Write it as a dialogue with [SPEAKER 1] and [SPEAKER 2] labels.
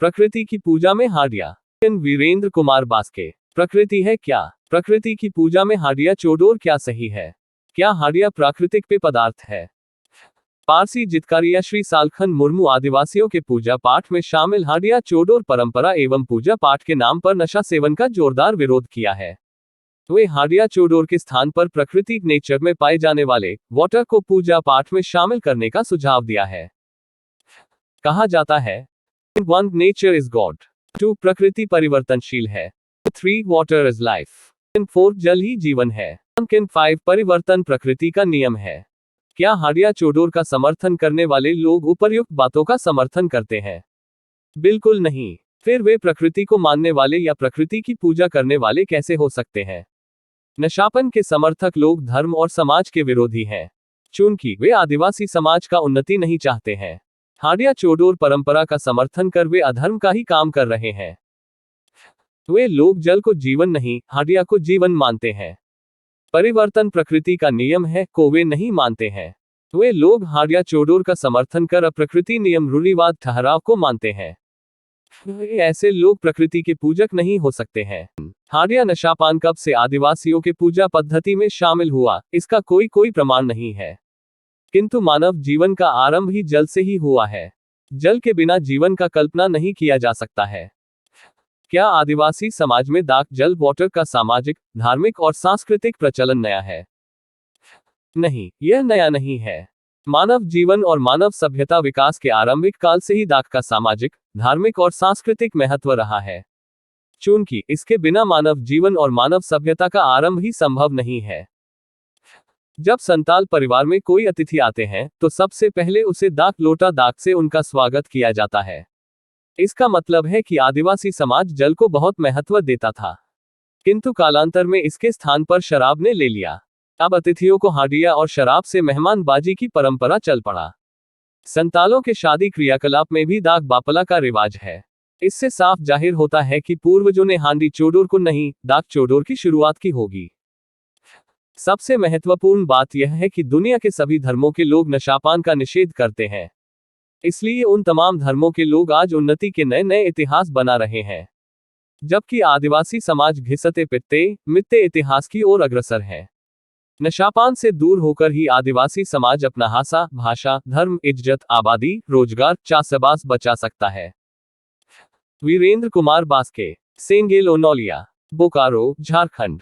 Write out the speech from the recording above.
[SPEAKER 1] प्रकृति की पूजा में हाडिया। वीरेंद्र कुमार बास्के। प्रकृति है क्या? प्रकृति की पूजा में हाडिया चोडोर क्या सही है? क्या हाडिया प्राकृतिक पेय पदार्थ है? पारसी जितकारिया श्री सालखन मुर्मू आदिवासियों के पूजा पाठ में शामिल हाडिया चोडोर परंपरा एवं पूजा पाठ के नाम पर नशा सेवन का जोरदार विरोध किया है। वे हाडिया चोडोर के स्थान पर प्रकृति नेचर में पाए जाने वाले वाटर को पूजा पाठ में शामिल करने का सुझाव दिया है। कहा जाता है 1 नेचर इज गॉड, 2 प्रकृति परिवर्तनशील है, 3 वाटर इज लाइफ, 4 जल ही जीवन है, 5 परिवर्तन प्रकृति का नियम है। क्या हाडिया चोडोर का समर्थन करने वाले लोग उपर्युक्त बातों का समर्थन करते हैं? बिल्कुल नहीं। फिर वे प्रकृति को मानने वाले या प्रकृति की पूजा करने वाले कैसे हो सकते हैं? नशापन के समर्थक लोग धर्म और समाज के विरोधी हैं, चूंकि वे आदिवासी समाज का उन्नति नहीं चाहते हैं। हाडिया चोडोर परंपरा का समर्थन कर वे अधर्म का ही काम कर रहे हैं। वे लोग जल को जीवन नहीं, हाडिया को जीवन मानते हैं। परिवर्तन प्रकृति का नियम है को वे नहीं मानते हैं। वे लोग हाडिया चोडोर का समर्थन कर अप्रकृति नियम रूढ़िवाद ठहराव को मानते हैं। ऐसे लोग प्रकृति के पूजक नहीं हो सकते हैं। हाडिया नशापान कब से आदिवासियों के पूजा पद्धति में शामिल हुआ, इसका कोई प्रमाण नहीं है, किंतु मानव जीवन का आरंभ ही जल से ही हुआ है। जल के बिना जीवन का कल्पना नहीं किया जा सकता है। क्या आदिवासी समाज में दाक जल वाटर का सामाजिक, धार्मिक और सांस्कृतिक प्रचलन नया है? नहीं, यह नया नहीं है। मानव जीवन और मानव सभ्यता विकास के आरंभिक काल से ही दाक का सामाजिक, धार्मिक और सांस्कृतिक महत्व रहा है, चूंकि इसके बिना मानव जीवन और मानव सभ्यता का आरंभ ही संभव नहीं है। जब संताल परिवार में कोई अतिथि आते हैं तो सबसे पहले उसे दाक लोटा दाक से उनका स्वागत किया जाता है। इसका मतलब है कि आदिवासी समाज जल को बहुत महत्व देता था, किंतु कालांतर में इसके स्थान पर शराब ने ले लिया। अब अतिथियों को हाडिया और शराब से मेहमानबाजी की परंपरा चल पड़ा। संतालों के शादी क्रियाकलाप में भी दाक बापला का रिवाज है। इससे साफ जाहिर होता है कि पूर्वजों ने हांडी चोडोर को नहीं, दाक चोडोर की शुरुआत की होगी। सबसे महत्वपूर्ण बात यह है कि दुनिया के सभी धर्मों के लोग नशापान का निषेध करते हैं, इसलिए उन तमाम धर्मों के लोग आज उन्नति के नए नए इतिहास बना रहे हैं, जबकि आदिवासी समाज घिसते पिटते मिटते इतिहास की ओर अग्रसर है। नशापान से दूर होकर ही आदिवासी समाज अपना हासा, भाषा, धर्म, इज्जत, आबादी, रोजगार, चासबास बचा सकता है। वीरेंद्र कुमार बास्के, सेंगेल ओनोलिया, बोकारो, झारखंड।